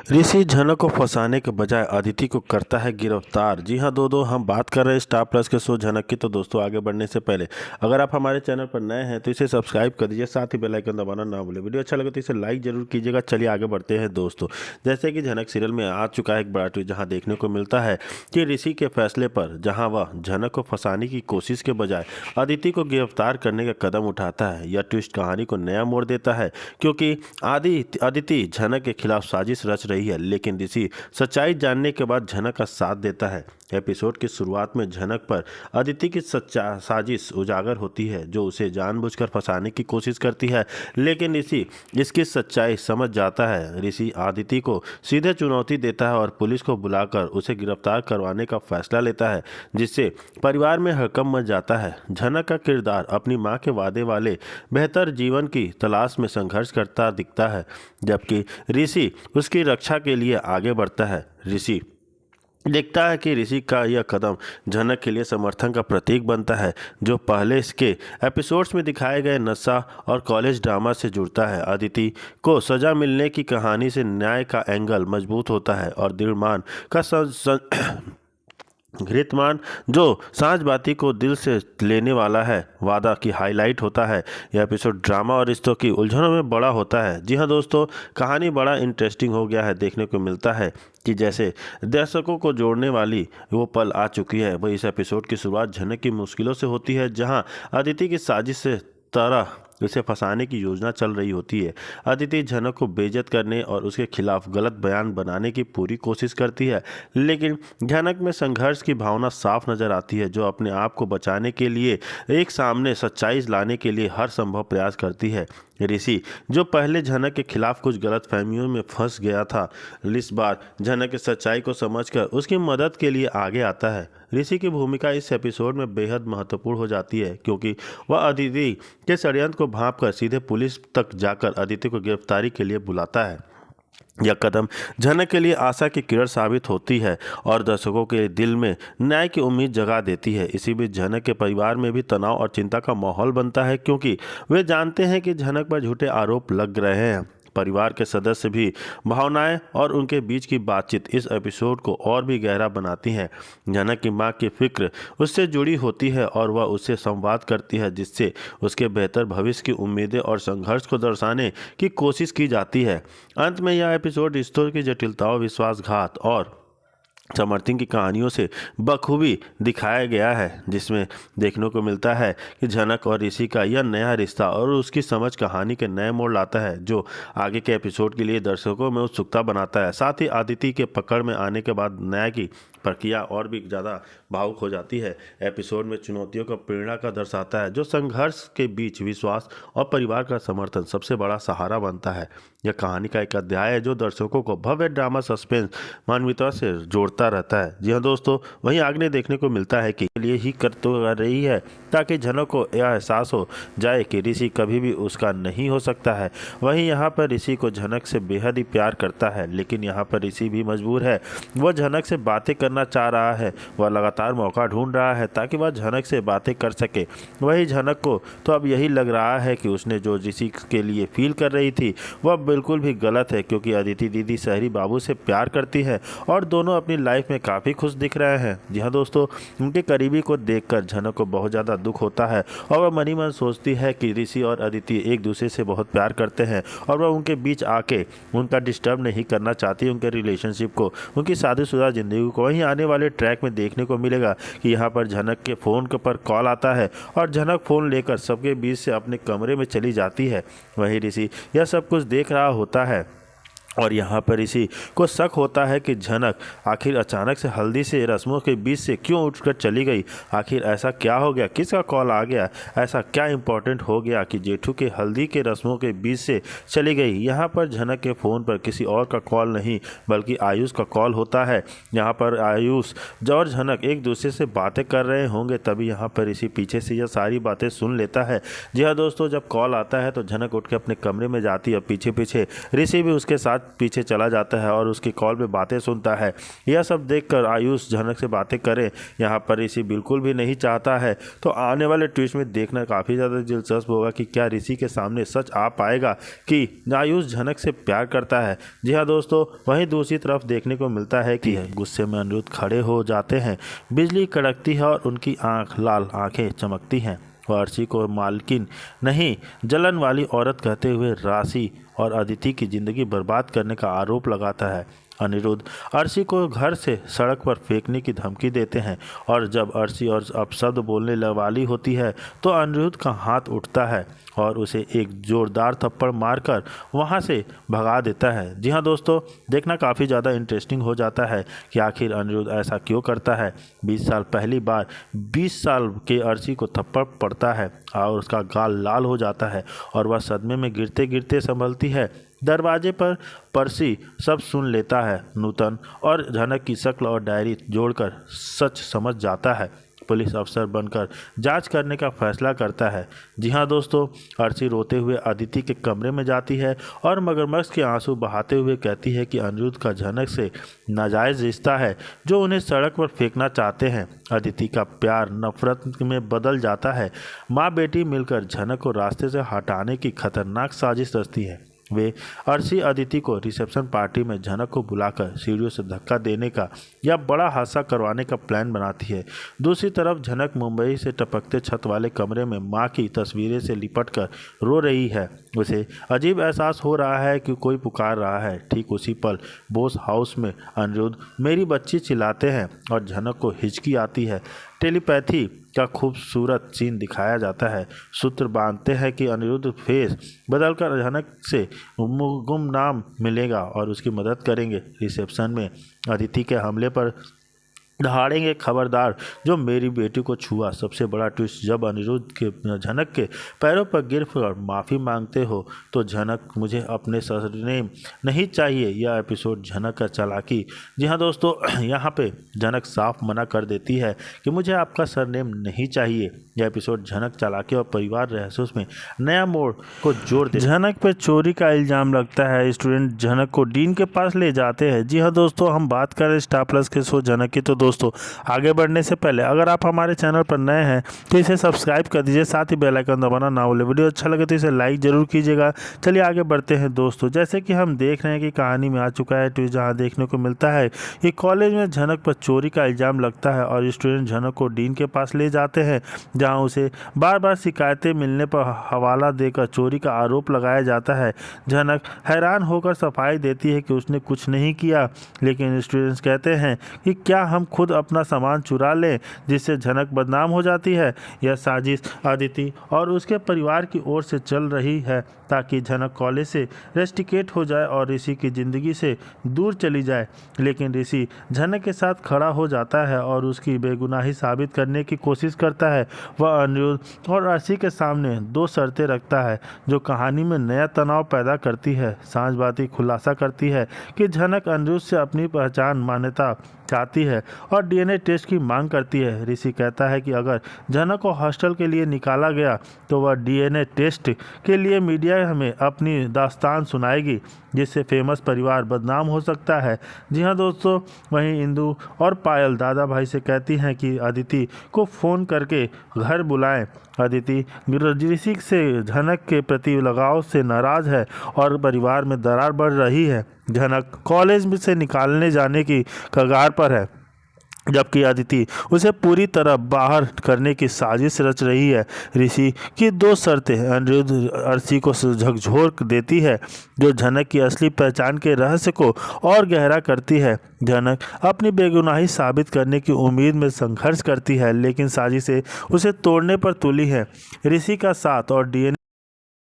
ऋषि झनक को फंसाने के बजाय अदिति को करता है गिरफ्तार। जी हाँ दोस्तों, हम बात कर रहे हैं स्टार प्लस के शो झनक की। तो दोस्तों आगे बढ़ने से पहले अगर आप हमारे चैनल पर नए हैं तो इसे सब्सक्राइब कर दीजिए, साथ ही बेल आइकन दबाना ना भूलें। वीडियो अच्छा लगे तो इसे लाइक जरूर कीजिएगा। चलिए आगे बढ़ते हैं दोस्तों। जैसे कि झनक सीरियल में आ चुका है एक बड़ा ट्विस्ट, जहाँ देखने को मिलता है कि ऋषि के फैसले पर जहाँ वह झनक को फंसाने की कोशिश के बजाय अदिति को गिरफ्तार करने का कदम उठाता है। यह ट्विस्ट कहानी को नया मोड़ देता है, क्योंकि अदिति झनक के खिलाफ साजिश रच रही है, लेकिन ऋषि सच्चाई जानने के बाद झनक का साथ देता है। एपिसोड की शुरुआत में झनक पर अदिति की साजिश उजागर होती है, जो उसे जानबूझकर फंसाने की कोशिश करती है, लेकिन ऋषि इसकी सच्चाई समझ जाता है। ऋषि अदिति को सीधे चुनौती देता है और पुलिस को बुलाकर उसे गिरफ्तार करवाने का फैसला लेता है, जिससे परिवार में हड़कंप मच जाता है। झनक का किरदार अपनी मां के वादे वाले बेहतर जीवन की तलाश में संघर्ष करता दिखता है, जबकि ऋषि उसकी रक्षा के लिए आगे बढ़ता है। ऋषि देखता है कि ऋषि का यह कदम झनक के लिए समर्थन का प्रतीक बनता है, जो पहले इसके एपिसोड्स में दिखाए गए नशा और कॉलेज ड्रामा से जुड़ता है। अदिति को सजा मिलने की कहानी से न्याय का एंगल मजबूत होता है और दृढ़ का घृतमान जो सांझबाती को दिल से लेने वाला है वादा की हाईलाइट होता है। यह एपिसोड ड्रामा और रिश्तों की उलझनों में बड़ा होता है। जी हाँ दोस्तों, कहानी बड़ा इंटरेस्टिंग हो गया है। देखने को मिलता है कि जैसे दर्शकों को जोड़ने वाली वो पल आ चुकी है। वही इस एपिसोड की शुरुआत झनक की मुश्किलों से होती है, जहाँ अदिति की साजिश से तरह उसे फंसाने की योजना चल रही होती है। अदिति झनक को बेइज्जत करने और उसके खिलाफ गलत बयान बनाने की पूरी कोशिश करती है, लेकिन झनक में संघर्ष की भावना साफ नजर आती है, जो अपने आप को बचाने के लिए एक सामने सच्चाई लाने के लिए हर संभव प्रयास करती है। ऋषि जो पहले झनक के खिलाफ कुछ गलत फहमियों में फंस गया था, इस बार झनक की सच्चाई को समझकर उसकी मदद के लिए आगे आता है। ऋषि की भूमिका इस एपिसोड में बेहद महत्वपूर्ण हो जाती है, क्योंकि वह अदिति के षड्यंत्र को भांपकर सीधे पुलिस तक जाकर अदिति को गिरफ्तारी के लिए बुलाता है। यह कदम झनक के लिए आशा की किरण साबित होती है और दर्शकों के दिल में न्याय की उम्मीद जगा देती है। इसी बीच झनक के परिवार में भी तनाव और चिंता का माहौल बनता है, क्योंकि वे जानते हैं कि झनक पर झूठे आरोप लग रहे हैं। परिवार के सदस्य भी भावनाएं और उनके बीच की बातचीत इस एपिसोड को और भी गहरा बनाती हैं। झनक की मां की फिक्र उससे जुड़ी होती है और वह उससे संवाद करती है, जिससे उसके बेहतर भविष्य की उम्मीदें और संघर्ष को दर्शाने की कोशिश की जाती है। अंत में यह एपिसोड रिश्तों की जटिलताओं, विश्वासघात और समर्थन की कहानियों से बखूबी दिखाया गया है, जिसमें देखने को मिलता है कि झनक और ऋषि का यह नया रिश्ता और उसकी समझ कहानी के नए मोड़ लाता है, जो आगे के एपिसोड के लिए दर्शकों में उत्सुकता बनाता है। साथ ही अदिति के पकड़ में आने के बाद न्याय की प्रक्रिया और भी ज़्यादा भावुक हो जाती है। एपिसोड में चुनौतियों का प्रेरणा का दर्शाता है, जो संघर्ष के बीच विश्वास और परिवार का समर्थन सबसे बड़ा सहारा बनता है। यह कहानी का एक अध्याय है जो दर्शकों को भव्य ड्रामा, सस्पेंस, मानवीयता से जोड़ता रहता है। जी हाँ दोस्तों, वहीं आगे देखने को मिलता है कि लिए ही कर रही है, ताकि झनक को यह एहसास हो जाए कि ऋषि कभी भी उसका नहीं हो सकता है। वहीं यहाँ पर ऋषि को झनक से बेहद ही प्यार करता है, लेकिन यहाँ पर ऋषि भी मजबूर है। वह झनक से बातें करना चाह रहा है, वह लगातार मौका ढूंढ रहा है ताकि वह झनक से बातें कर सके। वही झनक को तो अब यही लग रहा है कि उसने जो ऋषि के लिए फील कर रही थी वह बिल्कुल भी गलत है, क्योंकि अदिति दीदी शहरी बाबू से प्यार करती है और दोनों अपनी लाइफ में काफ़ी खुश दिख रहे हैं। जी हाँ दोस्तों, उनके करीबी को देखकर झनक को बहुत ज़्यादा दुख होता है और वह मनी मन सोचती है कि ऋषि और अदिति एक दूसरे से बहुत प्यार करते हैं और वह उनके बीच आके उनका डिस्टर्ब नहीं करना चाहती, उनके रिलेशनशिप को, उनकी शादीशुदा ज़िंदगी को। वहीं आने वाले ट्रैक में देखने को मिलेगा कि यहाँ पर झनक के फ़ोन के पर कॉल आता है और झनक फ़ोन लेकर सबके बीच से अपने कमरे में चली जाती है। वहीं ऋषि यह सब कुछ देख रहा होता है और यहाँ पर ऋषि को शक होता है कि झनक आखिर अचानक से हल्दी से रस्मों के बीच से क्यों उठकर चली गई। आखिर ऐसा क्या हो गया, किसका कॉल आ गया, ऐसा क्या इम्पोर्टेंट हो गया कि जेठू के हल्दी के रस्मों के बीच से चली गई। यहाँ पर झनक के फ़ोन पर किसी और का कॉल नहीं बल्कि आयुष का कॉल होता है। यहाँ पर आयुष और झनक एक दूसरे से बातें कर रहे होंगे, तभी यहाँ पर ऋषि पीछे से यह सारी बातें सुन लेता है। जी हाँ दोस्तों, जब कॉल आता है तो झनक उठ के अपने कमरे में जाती है, पीछे पीछे ऋषि भी उसके साथ पीछे चला जाता है और उसकी कॉल पे बातें सुनता है। यह सब देखकर आयुष झनक से बातें करे यहाँ पर ऋषि बिल्कुल भी नहीं चाहता है। तो आने वाले ट्विस्ट में देखना काफ़ी ज़्यादा दिलचस्प होगा कि क्या ऋषि के सामने सच आ पाएगा कि आयुष झनक से प्यार करता है। जी हाँ दोस्तों, वहीं दूसरी तरफ देखने को मिलता है कि गुस्से में अनिरुद्ध खड़े हो जाते हैं। बिजली कड़कती है और उनकी लाल आंखें चमकती हैं। वह अर्शी को मालकिन नहीं जलन वाली औरत कहते हुए राशि और अदिति की ज़िंदगी बर्बाद करने का आरोप लगाता है। अनिरुद्ध अर्शी को घर से सड़क पर फेंकने की धमकी देते हैं और जब अर्शी और अपशब्द बोलने वाली होती है तो अनिरुद्ध का हाथ उठता है और उसे एक जोरदार थप्पड़ मारकर वहां से भगा देता है। जी हाँ दोस्तों, देखना काफ़ी ज़्यादा इंटरेस्टिंग हो जाता है कि आखिर अनिरुद्ध ऐसा क्यों करता है। 20 साल पहली बार 20 साल के अर्शी को थप्पड़ पड़ता है और उसका गाल लाल हो जाता है और वह सदमे में गिरते गिरते संभलती है। दरवाजे पर पर्सी सब सुन लेता है। नूतन और झनक की शक्ल और डायरी जोड़कर सच समझ जाता है। पुलिस अफसर बनकर जांच करने का फैसला करता है। जी हाँ दोस्तों, अर्शी रोते हुए अदिति के कमरे में जाती है और मगरमच्छ के आंसू बहाते हुए कहती है कि अनिरुद्ध का झनक से नाजायज़ रिश्ता है जो उन्हें सड़क पर फेंकना चाहते हैं। अदिति का प्यार नफरत में बदल जाता है। माँ बेटी मिलकर झनक को रास्ते से हटाने की खतरनाक साजिश रचती है। वे अर्शी अदिति को रिसेप्शन पार्टी में झनक को बुलाकर सीढ़ियों से धक्का देने का या बड़ा हादसा करवाने का प्लान बनाती है। दूसरी तरफ झनक मुंबई से टपकते छत वाले कमरे में मां की तस्वीरें से लिपटकर रो रही है। उसे अजीब एहसास हो रहा है कि कोई पुकार रहा है। ठीक उसी पल बोस हाउस में अनिरुद्ध मेरी बच्ची चिल्लाते हैं और झनक को हिचकी आती है। टेलीपैथी का खूबसूरत सीन दिखाया जाता है। सूत्र बांधते हैं कि अनिरुद्ध फेस बदलकर झनक से गुमनाम मिलेगा और उसकी मदद करेंगे। रिसेप्शन में अदिति के हमले पर दहाड़ेंगे खबरदार जो मेरी बेटी को छुआ। सबसे बड़ा ट्विस्ट जब अनिरुद्ध के झनक के पैरों पर गिरकर माफ़ी मांगते हो तो झनक मुझे अपने सरनेम नहीं चाहिए। यह एपिसोड झनक का चालाकी। जी हाँ दोस्तों, यहाँ पे झनक साफ मना कर देती है कि मुझे आपका सरनेम नहीं चाहिए। यह एपिसोड झनक चालाकी और परिवार रहस्यों में नया मोड़ को जोड़ दे। झनक पर चोरी का इल्ज़ाम लगता है। स्टूडेंट झनक को डीन के पास ले जाते हैं। जी हाँ दोस्तों, हम बात करें स्टार प्लस के शो झनक की तो दोस्तों आगे बढ़ने से पहले अगर आप हमारे चैनल पर नए हैं तो इसे सब्सक्राइब कर दीजिए, साथ ही बेल आइकन दबाना ना भूलें। वीडियो अच्छा लगे तो इसे लाइक जरूर कीजिएगा। चलिए आगे बढ़ते हैं दोस्तों। जैसे कि हम देख रहे हैं कि कहानी में आ चुका है ट्विस्ट, जहां देखने को मिलता है कि कॉलेज में झनक पर चोरी का इल्ज़ाम लगता है और स्टूडेंट झनक को डीन के पास ले जाते हैं जहाँ उसे बार बार शिकायतें मिलने पर हवाला देकर चोरी का आरोप लगाया जाता है। झनक हैरान होकर सफाई देती है कि उसने कुछ नहीं किया, लेकिन स्टूडेंट्स कहते हैं कि क्या हम खुद अपना सामान चुरा लें, जिससे झनक बदनाम हो जाती है। यह साजिश अदिति और उसके परिवार की ओर से चल रही है ताकि झनक कॉलेज से रेस्टिकेट हो जाए और ऋषि की ज़िंदगी से दूर चली जाए। लेकिन ऋषि झनक के साथ खड़ा हो जाता है और उसकी बेगुनाही साबित करने की कोशिश करता है। वह अनिरुद्ध और अर्शी के सामने 2 शर्तें रखता है जो कहानी में नया तनाव पैदा करती है। सांझबाती खुलासा करती है कि झनक अनिरुद्ध से अपनी पहचान मान्यता चाहती है और डीएनए टेस्ट की मांग करती है। ऋषि कहता है कि अगर झनक को हॉस्टल के लिए निकाला गया तो वह डीएनए टेस्ट के लिए मीडिया हमें अपनी दास्तान सुनाएगी, जिससे फेमस परिवार बदनाम हो सकता है। जी हाँ दोस्तों, वहीं इंदु और पायल दादा भाई से कहती हैं कि अदिति को फ़ोन करके घर बुलाएं। अदिति ऋषि से झनक के प्रति लगाव से नाराज़ है और परिवार में दरार बढ़ रही है। झनक कॉलेज में से निकालने जाने की कगार पर है, जबकि अदिति उसे पूरी तरह बाहर करने की साजिश रच रही है। ऋषि की 2 शर्तें अनिरुद्ध अर्शी को झकझोर देती है जो झनक की असली पहचान के रहस्य को और गहरा करती है। झनक अपनी बेगुनाही साबित करने की उम्मीद में संघर्ष करती है, लेकिन साजिशें उसे तोड़ने पर तुली है। ऋषि का साथ और डीएनए